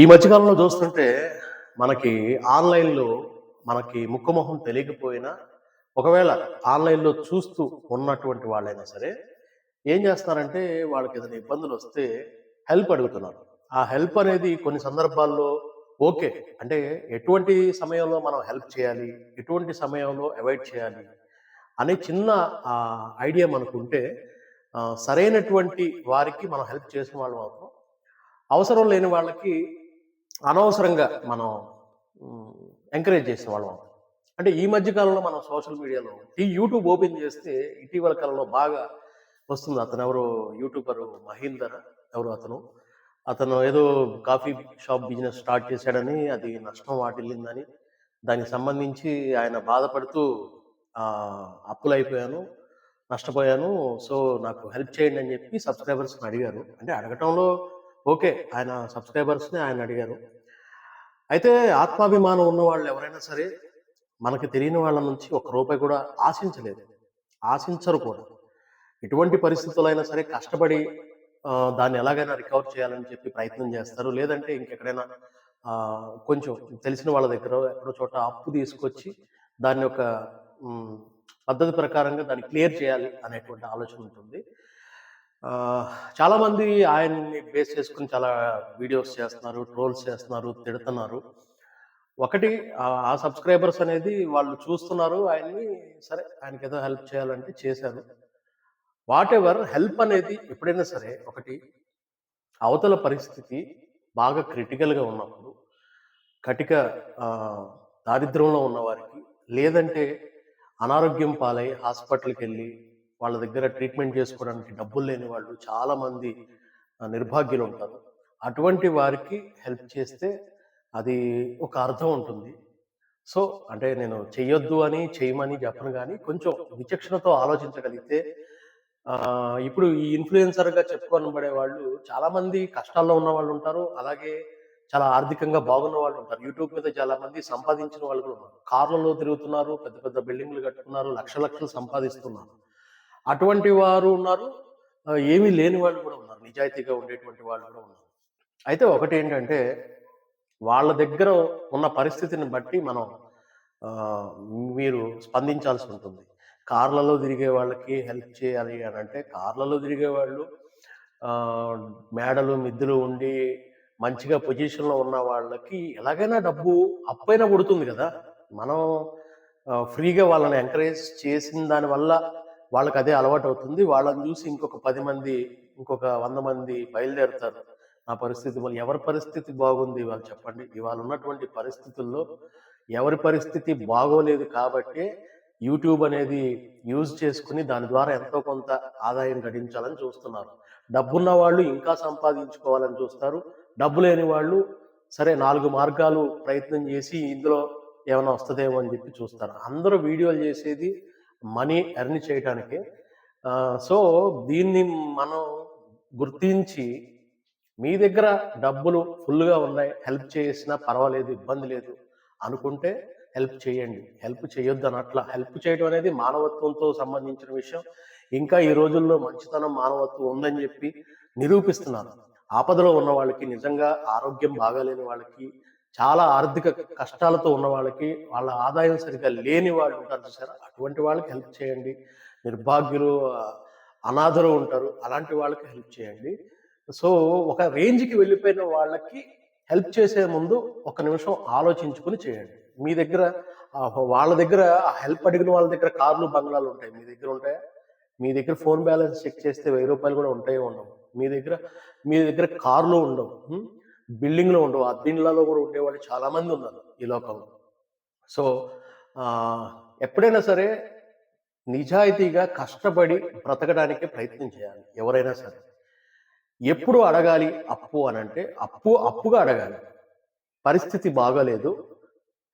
ఈ మధ్యకాలంలో చూస్తుంటే మనకి ఆన్‌లైన్‌లో మనకి ముక్కు మొహం తెలియకపోయినా, ఒకవేళ ఆన్‌లైన్‌లో చూస్తూ ఉన్నటువంటి వాళ్ళైనా సరే, ఏం చేస్తున్నారంటే వాళ్ళకేదైనా ఇబ్బందులొస్తే హెల్ప్ అడుగుతున్నారు. ఆ హెల్ప్ అనేది కొన్ని సందర్భాల్లో ఓకే. అంటే ఎటువంటి సమయంలో మనం హెల్ప్ చేయాలి? ఎటువంటి సమయంలో అవాయిడ్ చేయాలి? అనే చిన్న ఐడియా మనకుంటే సరైనటువంటి వారికి మనం హెల్ప్ చేసిన వాళ్ళం అవుతాం. అవసరం లేని వాళ్ళకి అనవసరంగా మనం హ్మ్, ఎంకరేజ్ చేసేవాళ్ళం. అంటే ఈ మధ్య కాలంలో మనం సోషల్ మీడియాలో ఈ యూట్యూబ్ ఓపెన్ చేస్తే ఇటీవల కాలంలో బాగా వస్తుంది. అతనెవరో యూట్యూబరు మహీందర్ ఎవరో అతను. అతను ఏదో కాఫీ షాప్ బిజినెస్ స్టార్ట్ చేశాడని, అది నష్టం వాటిల్లిందని, దానికి సంబంధించి ఆయన బాధపడుతూ అప్పులైపోయాను, నష్టపోయాను. సో, నాకు హెల్ప్ చేయండి అని చెప్పి సబ్‌స్క్రైబర్స్‌ని అడిగారు. అంటే అడగటంలో ఓకే. ఆయన సబ్‌స్క్రైబర్స్‌ని ఆయన అడిగారు. అయితే ఆత్మాభిమానం ఉన్నవాళ్ళు ఎవరైనా సరే, మనకి తెలియని వాళ్ళ నుంచి ఒక్క రూపాయి కూడా ఆశించలేదు. ఆశించరు కూడా. ఎటువంటి పరిస్థితుల్లో అయినా సరే కష్టపడి దాన్ని ఎలాగైనా రికవర్ చేయాలని చెప్పి ప్రయత్నం చేస్తారు. లేదంటే ఇంకెక్కడైనా కొంచెం తెలిసిన వాళ్ళ దగ్గరో, ఎక్కడో చోట అప్పు తీసుకొచ్చి దాన్ని ఒక హ్మ్, పద్ధతి ప్రకారంగా దాన్ని క్లియర్ చేయాలి అనేటువంటి ఆలోచన ఉంటుంది. చాలామంది ఆయన్ని బేస్ చేసుకొని చాలా వీడియోస్ చేస్తున్నారు, ట్రోల్స్ చేస్తున్నారు, తిడుతున్నారు. ఒకటి ఆ సబ్‌స్క్రైబర్స్ అనేది వాళ్ళు చూస్తున్నారు ఆయన్ని. సరే ఆయనకేదో హెల్ప్ చేయాలంటే చేశారు. వాటెవర్ హెల్ప్ అనేది ఎప్పుడైనా సరే ఒకటి అవతల పరిస్థితి బాగా క్రిటికల్‌గా ఉన్నప్పుడు, కటిక ఆహ్, దారిద్ర్యంలో ఉన్నవారికి, లేదంటే అనారోగ్యం పాలై హాస్పిటల్‌కెళ్ళి వాళ్ళ దగ్గర ట్రీట్‌మెంట్ చేసుకోవడానికి డబ్బులు లేని వాళ్ళు చాలామంది నిర్భాగ్యులుంటారు. అటువంటి వారికి హెల్ప్ చేస్తే అది ఒక అర్థం ఉంటుంది. సో, అంటే నేను చెయ్యొద్దు అని, చేయమని చెప్పను గానీ, కొంచెం విచక్షణతో ఆలోచించగలిగితే ఇప్పుడు ఈ ఇన్‌ఫ్లుయెన్సర్‌గా చెప్పుకొనబడే వాళ్ళు చాలామంది కష్టాల్లో ఉన్నవాళ్ళుంటారు. అలాగే చాలా ఆర్థికంగా బాగున్న వాళ్ళుంటారు. యూట్యూబ్ మీద చాలా మంది సంపాదించిన వాళ్ళు కూడా ఉన్నారు. కార్‌లలో తిరుగుతున్నారు, పెద్ద పెద్ద బిల్డింగ్‌లు కట్టుకున్నారు, లక్షలు సంపాదిస్తున్నారు. అటువంటి వారు ఉన్నారు. ఏమీ లేని వాళ్ళు కూడా ఉన్నారు. నిజాయితీగా ఉండేటువంటి వాళ్ళు కూడా ఉన్నారు. అయితే ఒకటేంటంటే వాళ్ళ దగ్గర ఉన్న పరిస్థితిని బట్టి మనం ఆహ్, మీరు స్పందించాల్సి ఉంటుంది. కార్‌లలో తిరిగే వాళ్ళకి హెల్ప్ చేయాలి అనంటే, కార్‌లలో తిరిగేవాళ్ళు ఆహ్, మేడలు, మిద్దెలు ఉండి మంచిగా పొజిషన్‌లో ఉన్న వాళ్ళకి ఎలాగైనా డబ్బు అప్పైనా పుడుతుంది గదా! మనం ఫ్రీగా వాళ్ళని ఎంకరేజ్ చేసిన దాని వల్ల వాళ్ళకదే అలవాటవుతుంది. వాళ్ళని జూసి ఇంకొక 10 మంది, ఇంకొక 100 మంది బయలుదేరుతారు. నా పరిస్థితి ఎవరి పరిస్థితి బాగుంది ఇవాళ చెప్పండి? ఇవాళ ఉన్నటువంటి పరిస్థితుల్లో ఎవరి పరిస్థితి బాగోలేదు కాబట్టే యూట్యూబ్ అనేది యూజ్ చేసుకొని దాని ద్వారా ఎంతో కొంత ఆదాయం గడించాలని చూస్తున్నారు. డబ్బున్న వాళ్ళు ఇంకా సంపాదించుకోవాలని చూస్తారు. డబ్బు లేని వాళ్ళు సరే 4 మార్గాలు ప్రయత్నం చేసి ఇందులో ఏమైనా వస్తదేమో అని చెప్పి చూస్తారు. అందరూ వీడియోలు చేసేది మనీ ఎర్న్ చేయటానికే. సో, దీన్ని మనం గుర్తించి మీ దగ్గర డబ్బులు ఫుల్‌గా ఉన్నాయి. హెల్ప్ చేసినా పర్వాలేదు, ఇబ్బంది లేదు అనుకుంటే హెల్ప్ చేయండి. హెల్ప్ చేయొద్దనట్లా. హెల్ప్ చేయడం అనేది మానవత్వంతో సంబంధించిన విషయం. ఇంకా ఈ రోజుల్లో మంచితనం, మానవత్వం ఉందని జెప్పి నిరూపిస్తున్నారు. ఆపదలో ఉన్న వాళ్ళకి, నిజంగా ఆరోగ్యం బాగాలేని వాళ్ళకి, చాలా ఆర్థిక కష్టాలతో ఉన్న వాళ్ళకి, వాళ్ళ ఆదాయం సరిగ్గా లేని వాళ్ళు ఉంటారు చూసారా? అటువంటి వాళ్ళకి హెల్ప్ చేయండి. నిర్భాగ్యులు, అనాథలు ఉంటారు. అలాంటి వాళ్ళకి హెల్ప్ చేయండి. సో, ఒక రేంజ్‌కి వెళ్ళిపోయిన వాళ్ళకి హెల్ప్ చేసే ముందు ఒక నిమిషం ఆలోచించుకొని చేయండి. మీ దగ్గర వాళ్ళ దగ్గర హెల్ప్ అడిగిన వాళ్ళ దగ్గర కార్లు, బంగ్లాలు ఉంటాయి. మీ దగ్గర ఉంటాయా? మీ దగ్గర ఫోన్ బ్యాలెన్స్ చెక్ చేస్తే రూ. 1000 కూడా ఉంటాయో ఉండవో. మీ దగ్గర కార్లు ఉండవు. బిల్డింగ్‌లు ఉండవు. అద్దిళ్ళలో కూడా ఉండేవాళ్ళు చాలా మంది ఉన్నారు ఈ లోకంలో. సో, ఆహ్, ఎప్పుడైనా సరే నిజాయితీగా కష్టపడి బ్రతకడానికే ప్రయత్నం చేయాలి ఎవరైనా సరే. ఎప్పుడు అడగాలి అప్పు అనంటే, అప్పుగా అడగాలి. పరిస్థితి బాగాలేదు,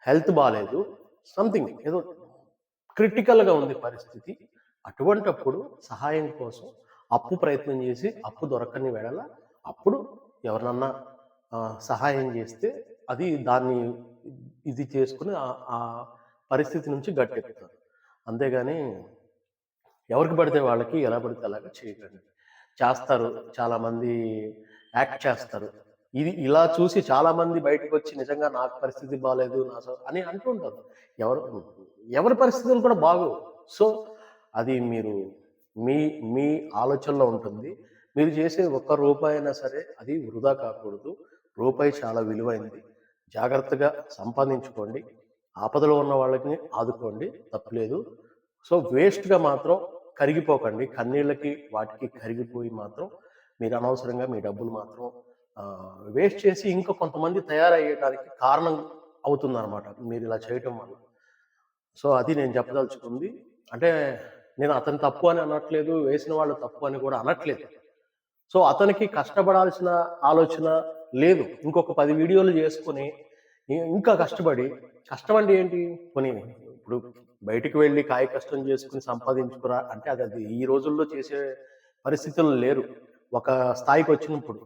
హెల్త్ బాలేదు, సంథింగ్ ఏదో క్రిటికల్‌గా ఉంది పరిస్థితి. అటువంటప్పుడు సహాయం కోసం అప్పు ప్రయత్నం చేసి, అప్పు దొరకని వేళల అప్పుడు ఎవరినన్నా సహాయం చేస్తే అది దాన్ని ఇది చేసుకొని ఆ పరిస్థితి నుంచి గట్టెక్కుతారు. అంతేగాని ఎవరికి పడితే వాళ్ళకి, ఎలా పడితే అలాగా చేయకండి. చేస్తారు. చాలామంది యాక్ట్ చేస్తారు. ఇది ఇలా చూసి చాలామంది బయటకొచ్చి నిజంగా నాకు పరిస్థితి బాలేదు అని అంటుంటారు. ఎవరు ఎవరి పరిస్థితులు కూడా బాగోవు. సో, అది మీరు మీ మీ ఆలోచనలో ఉంటుంది. మీరు చేసే ఒక్క రూపాయైనా సరే అది వృధా కాకూడదు. రూపాయి చాలా విలువైంది. జాగ్రత్తగా సంపాదించుకోండి. ఆపదలో ఉన్న వాళ్ళని ఆదుకోండి. తప్పులేదు. సో, వేస్ట్‌గా మాత్రం కరిగిపోకండి. కన్నీళ్ళకి వాటికి కరిగిపోయి మాత్రం మీరు అనవసరంగా మీ డబ్బులు మాత్రం వేస్ట్ చేసి ఇంకా కొంతమంది తయారయ్యడానికి కారణం అవుతుందనమాట మీరిలా చేయటం వల్ల. సో, అది నేను చెప్పదలుచుకుంది. అంటే నేను అతను తప్పు అని అనట్లేదు. వేసిన వాళ్ళు తప్పు అని కూడా అనట్లేదు. సో, అతనికి కష్టపడాల్సిన ఆలోచన లేదు. ఇంకొక 10 వీడియోలు చేసుకొని ఇంకా కష్టపడి కష్టం అంటే ఏంటి? పోనీ ఇప్పుడు బయటికి వెళ్లి కాయ కష్టం చేసుకొని సంపాదించుకురా అంటే అది ఈ రోజుల్లో చేసే పరిస్థితుల్లో లేరు. ఒక స్థాయికొచ్చినప్పుడు.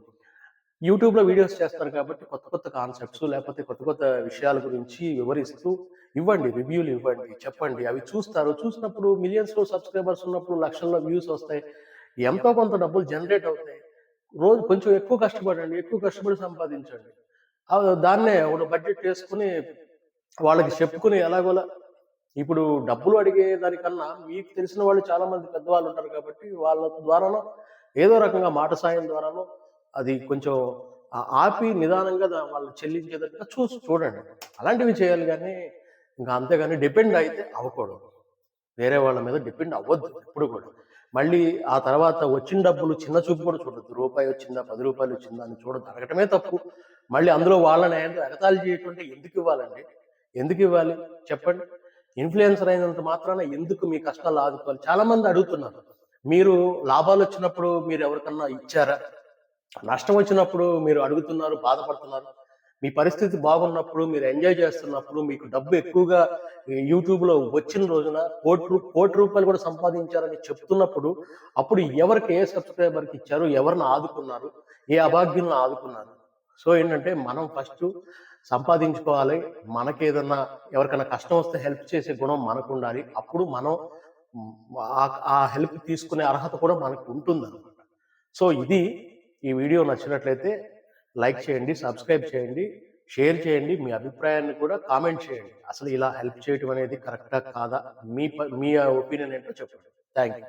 యూట్యూబ్‌లో వీడియోస్ చేస్తారు కాబట్టి కొత్త కొత్త కాన్సెప్ట్స్ లేకపోతే కొత్త కొత్త విషయాల గురించి వివరిస్తూ ఇవ్వండి. రివ్యూలు ఇవ్వండి. చెప్పండి. అవి చూస్తారు. చూసినప్పుడు మిలియన్స్‌లో సబ్‌స్క్రైబర్స్ ఉన్నప్పుడు లక్షల్లో వ్యూస్ వస్తాయి. ఎంతో కొంత డబ్బులు జనరేట్ అవుతాయి. రోజు కొంచెం ఎక్కువ కష్టపడండి. ఎక్కువ కష్టపడి సంపాదించండి. దాన్నే ఒక బడ్జెట్ చేసుకొని వాళ్ళకి చెప్పుకొని ఎలాగోలా ఇప్పుడు డబ్బులు అడిగే దానికన్నా మీకు తెలిసిన వాళ్ళు చాలా మంది పెద్దవాళ్ళు ఉంటారు కాబట్టి వాళ్ళ ద్వారానో ఏదో రకంగా మాట సాయం ద్వారానో అది కొంచెం ఆపి నిదానంగా వాళ్ళు చెల్లించేటట్టుగా చూడండి. అలాంటివి చేయాలి గానీ ఇంకా అంతేగాని డిపెండ్ అయితే అవ్వకూడదు. వేరే వాళ్ళ మీద డిపెండ్ అవ్వద్దు ఎప్పుడు కూడా. మళ్ళీ ఆ తర్వాత వచ్చిన డబ్బులు చిన్న చూపు కూడా చూడొద్దు. రూపాయి వచ్చిందా, రూ. 10 వచ్చిందా అని చూడొద్దు. అడగటమే తప్పు. మళ్ళీ అందులో వాళ్ళని ఎగతాళి చేయటం అంటే ఎందుకివ్వాలండి? ఎందుకివ్వాలి చెప్పండి? ఇన్‌ఫ్లుయెన్సర్ అయినంత మాత్రాన ఎందుకు మీ కష్టాలు ఆదుకోవాలి? చాలా మంది అడుగుతున్నారు. మీరు లాభాలొచ్చినప్పుడు మీరెవరికన్నా ఇచ్చారా? నష్టం వచ్చినప్పుడు మీరు అడుగుతున్నారు, బాధపడుతున్నారు. మీ పరిస్థితి బాగున్నప్పుడు, మీరు ఎంజాయ్ చేస్తున్నప్పుడు, మీకు డబ్బు ఎక్కువగా యూట్యూబ్‌లో వచ్చిన రోజున కోటి రూపాయలు కూడా సంపాదించారని చెప్తున్నప్పుడు, అప్పుడు ఎవరికి ఏ సబ్‌స్క్రైబర్‌కి ఇచ్చారు? ఎవరిని ఆదుకున్నారు? ఏ అభాగ్యులను ఆదుకున్నారు? సో, ఏంటంటే మనం ఫస్టు సంపాదించుకోవాలి. మనకేదన్నా ఎవరికైనా కష్టం వస్తే హెల్ప్ చేసే గుణం మనకుండాలి. అప్పుడు మనం ఆ హెల్ప్ తీసుకునే అర్హత కూడా మనకు ఉంటుందన్నమాట. సో, ఇది ఈ వీడియో నచ్చినట్లయితే లైక్ చేయండి, సబ్స్క్రైబ్ చేయండి, షేర్ చేయండి. మీ అభిప్రాయాన్ని కూడా కామెంట్ చేయండి. అసలు ఇలా హెల్ప్ చేయటం అనేది కరెక్టా? కాదా? మీ ఒపీనియన్ ఏంటో చెప్పండి. Thank you.